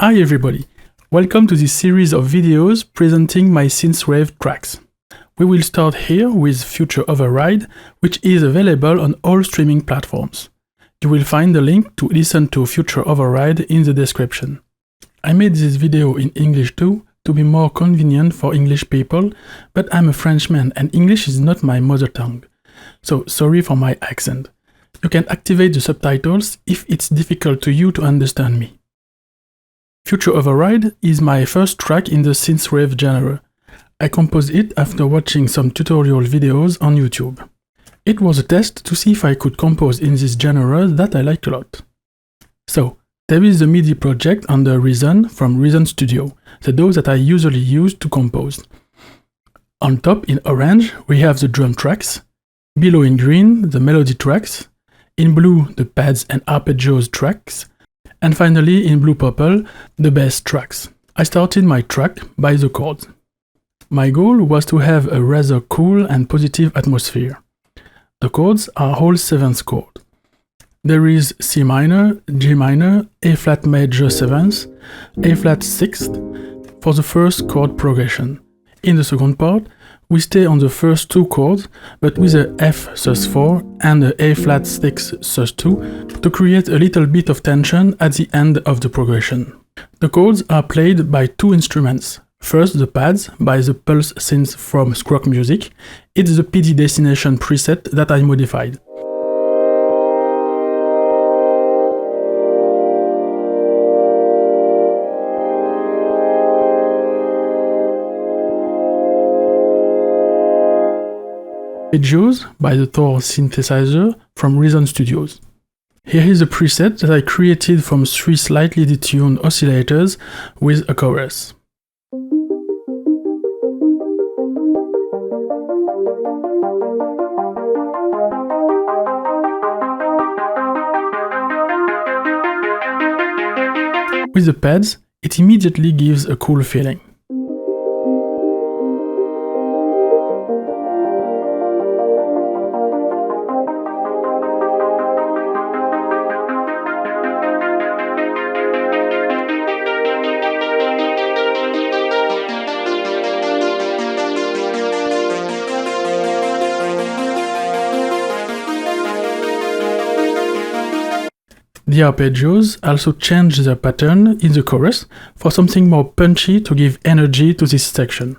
Hi everybody, welcome to this series of videos presenting my synthwave tracks. We will start here with Future Override, which is available on all streaming platforms. You will find the link to listen to Future Override in the description. I made this video in English too, to be more convenient for English people, but I'm a Frenchman and English is not my mother tongue. So sorry for my accent. You can activate the subtitles if it's difficult to you to understand me. Future Override is my first track in the synthwave genre. I composed it after watching some tutorial videos on YouTube. It was a test to see if I could compose in this genre that I liked a lot. So, there is the Midi Project under Reason from Reason Studio, the DAW that I usually use to compose. On top in orange we have the drum tracks, below in green the melody tracks, in blue the pads and arpeggios tracks, and finally in blue purple the bass tracks. I started my track by the chords. My goal was to have a rather cool and positive atmosphere. The chords are all 7th chord. There is C minor, G minor, A flat major 7th, A flat 6th for the first chord progression. In the second part, we stay on the first two chords, but with a F sus4 and a A flat 6 sus2 to create a little bit of tension at the end of the progression. The chords are played by two instruments. First, the pads by the pulse synth from Chords Music. It's the PD Destination preset that I modified. Arpeggios by the Thor synthesizer from Reason Studios. Here is a preset that I created from 3 slightly detuned oscillators with a chorus. With the pads, it immediately gives a cool feeling. The arpeggios also change their pattern in the chorus for something more punchy to give energy to this section.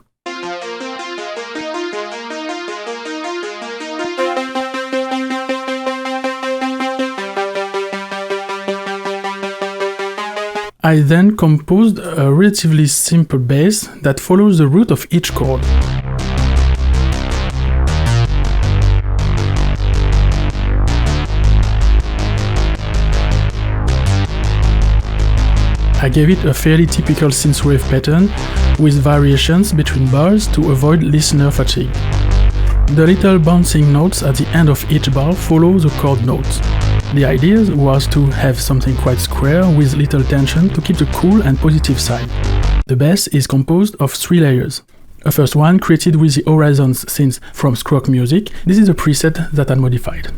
I then composed a relatively simple bass that follows the root of each chord. I gave it a fairly typical synthwave pattern with variations between bars to avoid listener fatigue. The little bouncing notes at the end of each bar follow the chord notes. The idea was to have something quite square with little tension to keep the cool and positive side. The bass is composed of 3 layers. A first one created with the Horizons synth from Chords Music. This is a preset that I modified.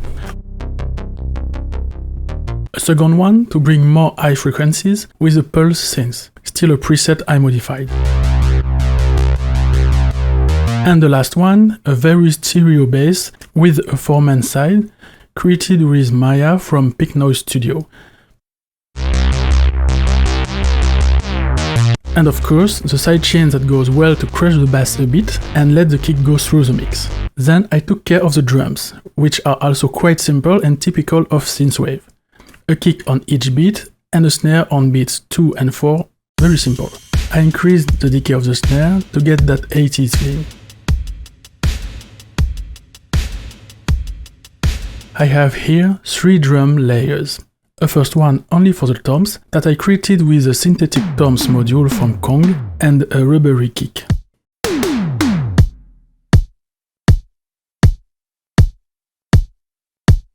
A second one to bring more high frequencies with the Pulse synth, still a preset I modified. And the last one, a very stereo bass with a 4-man side, created with Maya from Peak Noise Studio. And of course, the sidechain that goes well to crush the bass a bit and let the kick go through the mix. Then I took care of the drums, which are also quite simple and typical of synthwave. A kick on each beat and a snare on beats 2 and 4, very simple. I increased the decay of the snare to get that 80s feeling. I have here 3 drum layers. A first one only for the toms that I created with a synthetic toms module from Kong and a rubbery kick.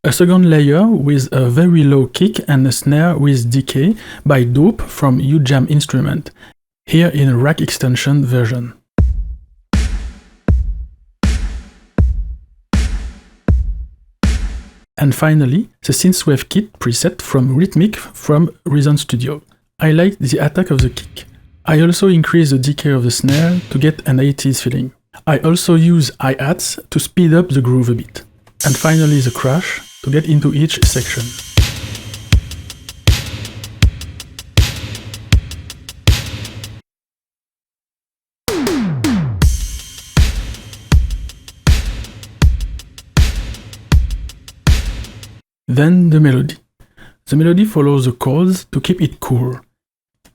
A second layer with a very low kick and a snare with decay by Dope from U-Jam Instrument, here in a rack extension version. And finally, the synthwave kit preset from Rhythmic from Reason Studio. I like the attack of the kick. I also increase the decay of the snare to get an 80s feeling. I also use hi-hats to speed up the groove a bit. And finally the crash to get into each section. Then the melody. The melody follows the chords to keep it cool.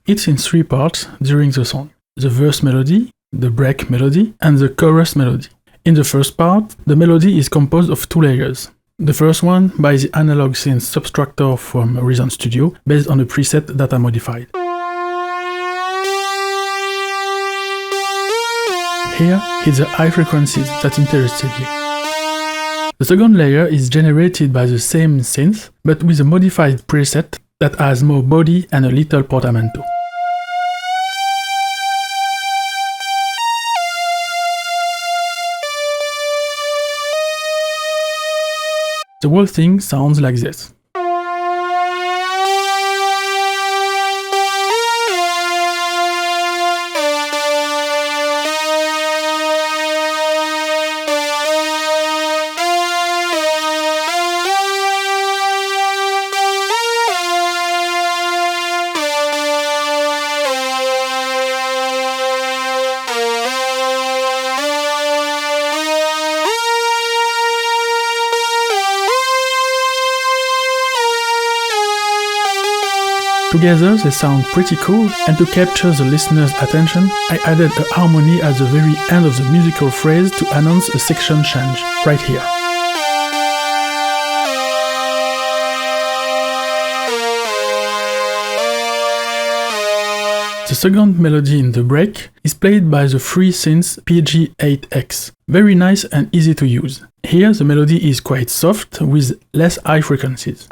It's in 3 parts during the song: the verse melody, the break melody, and the chorus melody. In the first part, the melody is composed of 2 layers. The first one by the analog synth Subtractor from Reason Studio, based on a preset that I modified. Here, it's the high frequencies that interested me. The second layer is generated by the same synth, but with a modified preset that has more body and a little portamento. The whole thing sounds like this. Together they sound pretty cool, and to capture the listener's attention, I added a harmony at the very end of the musical phrase to announce a section change, right here. The second melody in the break is played by the free synth PG8X. Very nice and easy to use. Here the melody is quite soft with less high frequencies.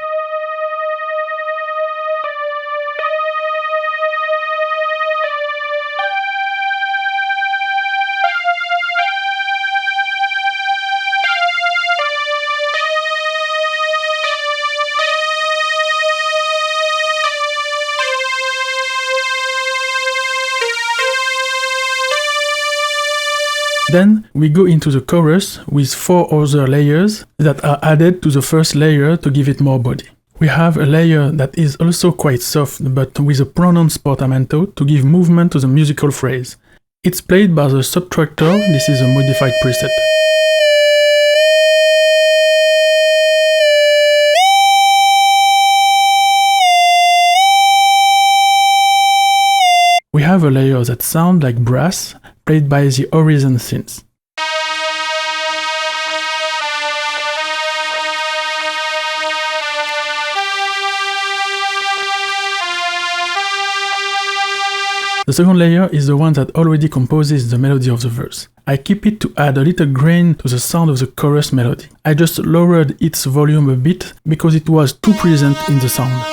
Then we go into the chorus with 4 other layers that are added to the first layer to give it more body. We have a layer that is also quite soft but with a pronounced portamento to give movement to the musical phrase. It's played by the Subtractor, this is a modified preset. We have a layer that sounds like brass, played by the Horizon synth. The second layer is the one that already composes the melody of the verse. I keep it to add a little grain to the sound of the chorus melody. I just lowered its volume a bit because it was too present in the sound.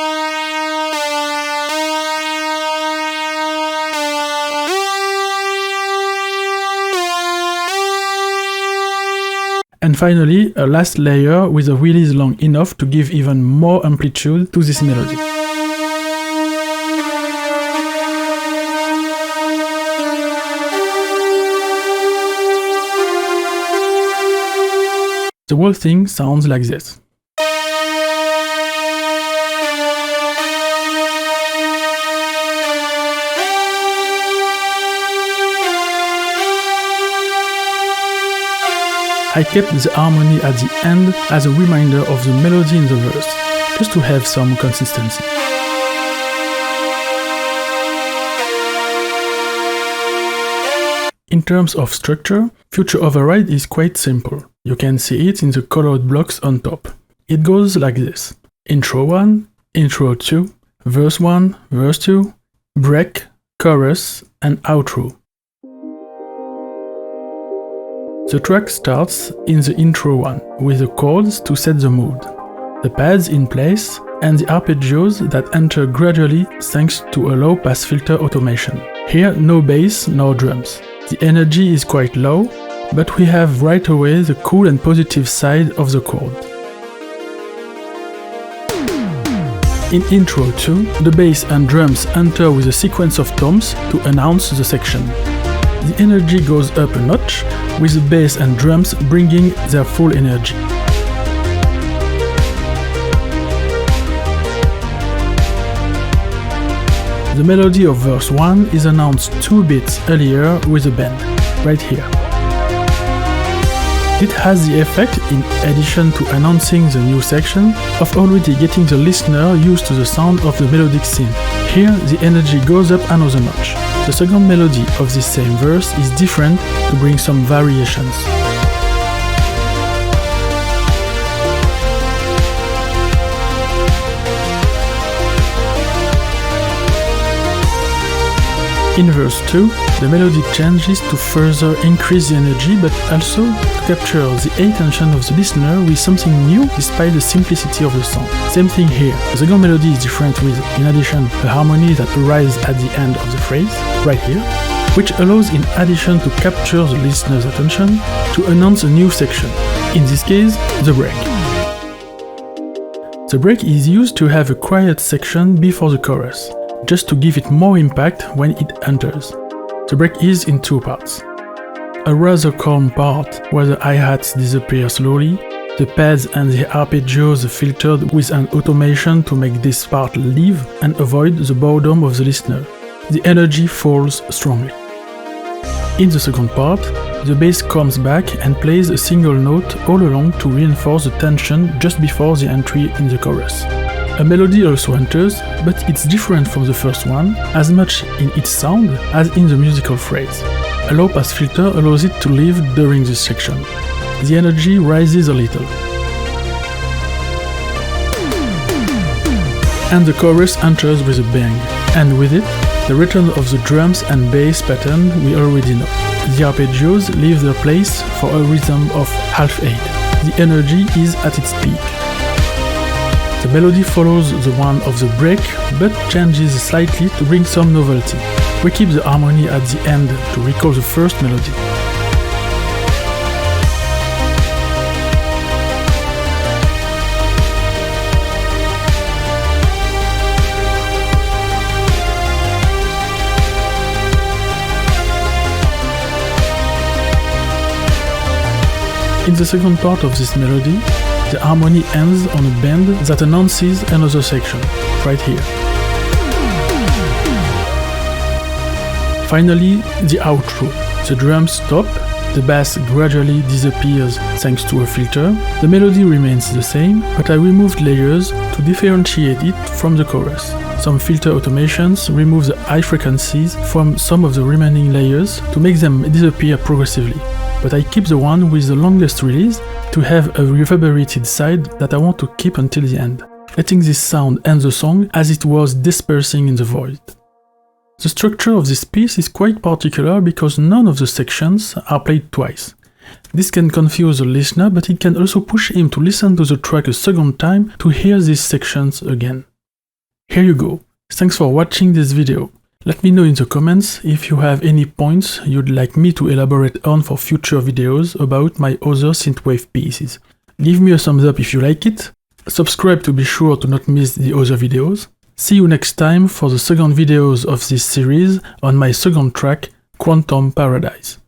And finally, a last layer with a release long enough to give even more amplitude to this melody. The whole thing sounds like this. I kept the harmony at the end as a reminder of the melody in the verse, just to have some consistency. In terms of structure, Future Override is quite simple. You can see it in the colored blocks on top. It goes like this: Intro 1, Intro 2, Verse 1, Verse 2, Break, Chorus, and Outro. The track starts in the intro 1, with the chords to set the mood, the pads in place, and the arpeggios that enter gradually thanks to a low-pass filter automation. Here no bass nor drums. The energy is quite low, but we have right away the cool and positive side of the chord. In intro 2, the bass and drums enter with a sequence of toms to announce the section. The energy goes up a notch, with the bass and drums bringing their full energy. The melody of verse 1 is announced 2 beats earlier with a bend, right here. It has the effect, in addition to announcing the new section, of already getting the listener used to the sound of the melodic synth. Here, the energy goes up another notch. The second melody of this same verse is different to bring some variations. In verse 2, the melody changes to further increase the energy, but also to capture the attention of the listener with something new despite the simplicity of the song. Same thing here. The second melody is different with, in addition, a harmony that arises at the end of the phrase, right here, which allows in addition to capture the listener's attention to announce a new section, in this case, the break. The break is used to have a quiet section before the chorus, just to give it more impact when it enters. The break is in 2 parts. A rather calm part where the hi-hats disappear slowly, the pads and the arpeggios filtered with an automation to make this part live and avoid the boredom of the listener. The energy falls strongly. In the second part, the bass comes back and plays a single note all along to reinforce the tension just before the entry in the chorus. A melody also enters, but it's different from the first one, as much in its sound as in the musical phrase. A low-pass filter allows it to live during this section. The energy rises a little. And the chorus enters with a bang, and with it, the return of the drums and bass pattern we already know. The arpeggios leave their place for a rhythm of half-8. The energy is at its peak. The melody follows the one of the break, but changes slightly to bring some novelty. We keep the harmony at the end to recall the first melody. In the second part of this melody, the harmony ends on a bend that announces another section, right here. Finally, the outro. The drums stop, the bass gradually disappears thanks to a filter, the melody remains the same, but I removed layers to differentiate it from the chorus. Some filter automations remove the high frequencies from some of the remaining layers to make them disappear progressively. But I keep the one with the longest release to have a reverberated side that I want to keep until the end, letting this sound end the song as it was dispersing in the void. The structure of this piece is quite particular because none of the sections are played twice. This can confuse the listener, but it can also push him to listen to the track a second time to hear these sections again. Here you go. Thanks for watching this video. Let me know in the comments if you have any points you'd like me to elaborate on for future videos about my other synthwave pieces. Give me a thumbs up if you like it, subscribe to be sure to not miss the other videos. See you next time for the second videos of this series on my second track, Quantum Paradise.